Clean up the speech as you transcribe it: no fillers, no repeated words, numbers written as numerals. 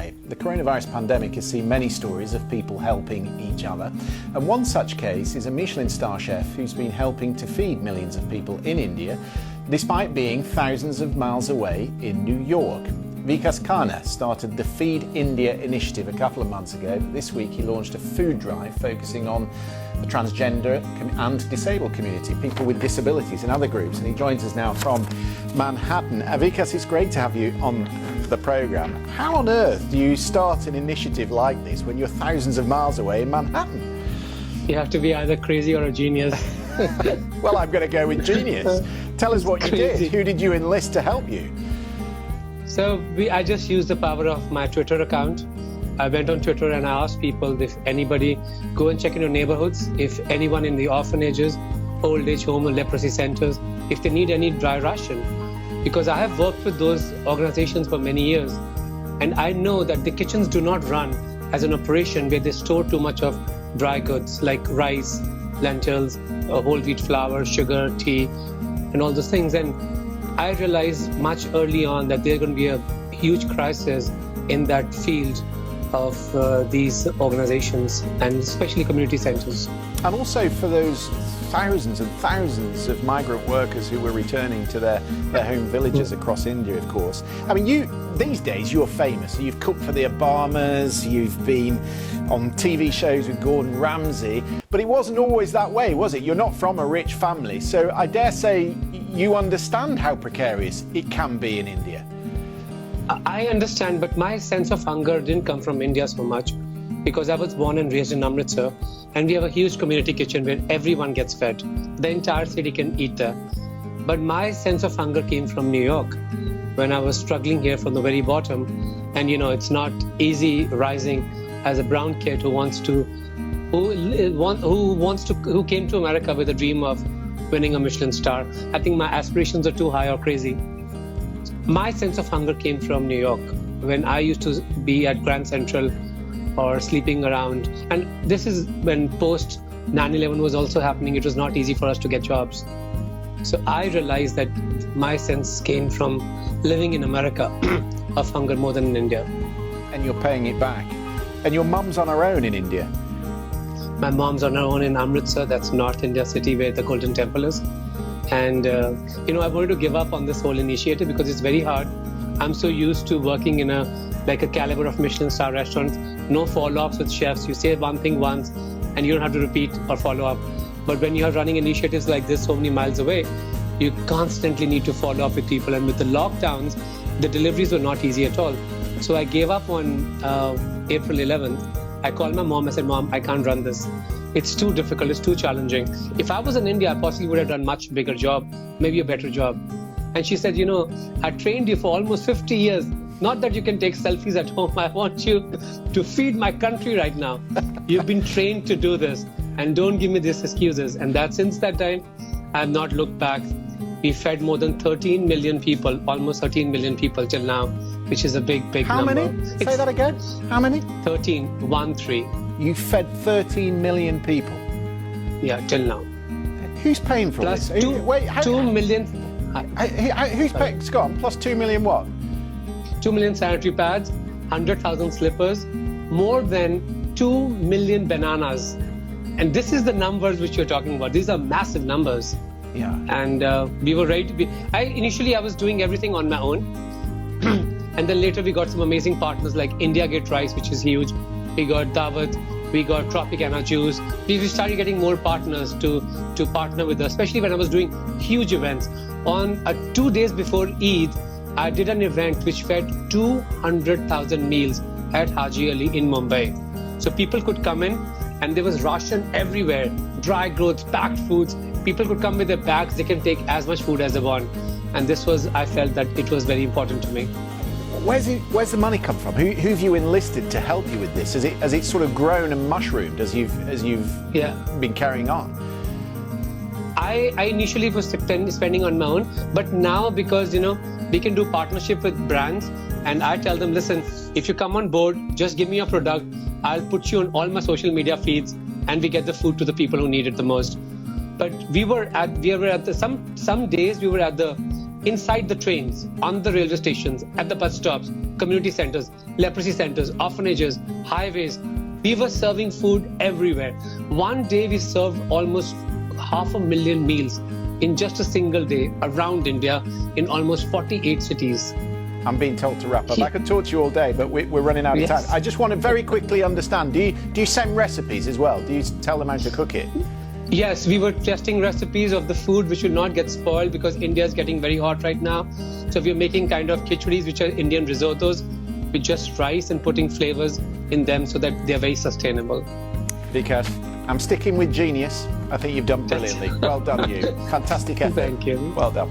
Spotlight. The coronavirus pandemic has seen many stories of people helping each other. And one such case is a Michelin star chef who's been helping to feed millions of people in India, despite being thousands of miles away in New York. Vikas Khanna started the Feed India initiative a couple of months ago. This week he launched a food drive focusing on the transgender and disabled community, people with disabilities and other groups. And he joins us now from Manhattan. Vikas, it's great to have you on the programme. How on earth do you start an initiative like this when you're thousands of miles away in Manhattan? You have to be either crazy or a genius. Well, I'm going to go with genius. Tell us what you did. Who did you enlist to help you? So I just used the power of my Twitter account. I went on Twitter and I asked people if anybody go and check in your neighborhoods, if anyone in the orphanages, old age home or leprosy centers, if they need any dry ration. Because I have worked with those organizations for many years. And I know that the kitchens do not run as an operation where they store too much of dry goods like rice, lentils, whole wheat flour, sugar, tea, and all those things. And I realized much early on that there's going to be a huge crisis in that field of these organizations, and especially community centers. And also for those thousands and thousands of migrant workers who were returning to their home villages across India, of course. I mean, these days you're famous. You've cooked for the Obamas, you've been on TV shows with Gordon Ramsay, but it wasn't always that way, was it? You're not from a rich family, so I dare say you understand how precarious it can be in India. I understand, but my sense of hunger didn't come from India so much because I was born and raised in Amritsar, and we have a huge community kitchen where everyone gets fed. The entire city can eat there. But my sense of hunger came from New York when I was struggling here from the very bottom. And it's not easy rising as a brown kid who came to America with a dream of winning a Michelin star. I think my aspirations are too high or crazy. My sense of hunger came from New York when I used to be at Grand Central or sleeping around. And this is when post 9/11 was also happening. It was not easy for us to get jobs. So I realized that my sense came from living in America of hunger more than in India. And you're paying it back. And your mum's on her own in India. My mom's on her own in Amritsar, that's North India city where the Golden Temple is. And, I wanted to give up on this whole initiative because it's very hard. I'm so used to working in a caliber of Michelin star restaurants, no follow-ups with chefs. You say one thing once and you don't have to repeat or follow up. But when you're running initiatives like this so many miles away, you constantly need to follow up with people. And with the lockdowns, the deliveries were not easy at all. So I gave up on April 11th. I called my mom, I said, Mom, I can't run this. It's too difficult, it's too challenging. If I was in India, I possibly would have done much bigger job, maybe a better job. And she said, I trained you for almost 50 years. Not that you can take selfies at home. I want you to feed my country right now. You've been trained to do this. And don't give me these excuses. And since that time, I have not looked back. We fed more than 13 million people, almost 13 million people till now, which is a big number. How many? Say that again. How many? 13. You fed 13 million people? Yeah, till now. Who's paying for plus this? 2 million. Who's paying, Scott? Plus 2 million what? 2 million sanitary pads, 100,000 slippers, more than 2 million bananas. And this is the numbers which you're talking about. These are massive numbers. Yeah. And we were ready to be. Initially, I was doing everything on my own. And then later we got some amazing partners like India Gate Rice, which is huge. We got Daawat, we got Tropicana Juice. We started getting more partners to partner with us, especially when I was doing huge events. On 2 days before Eid, I did an event which fed 200,000 meals at Haji Ali in Mumbai. So people could come in and there was ration everywhere, dry goods, packed foods. People could come with their bags, they can take as much food as they want. And I felt that it was very important to me. Where's the money come from? Who have you enlisted to help you with this? Has it sort of grown and mushroomed as you've been carrying on? I initially was spending on my own, but now because we can do partnership with brands, and I tell them, listen, if you come on board, just give me your product. I'll put you on all my social media feeds, and we get the food to the people who need it the most. But some days we were at the inside the trains, on the railway stations, at the bus stops, community centers, leprosy centers, orphanages, highways. We were serving food everywhere. One day we served almost 500,000 meals in just a single day around India in almost 48 cities. I'm being told to wrap up. I could talk to you all day, but we're running out of time. I just want to very quickly understand, do you send recipes as well? Do you tell them how to cook it? Yes, we were testing recipes of the food which will not get spoiled because India is getting very hot right now. So we're making kind of khichdi's, which are Indian risottos, with just rice and putting flavors in them so that they're very sustainable. Vikas, I'm sticking with genius. I think you've done brilliantly. Well done, you. Fantastic effort. Thank you. Well done.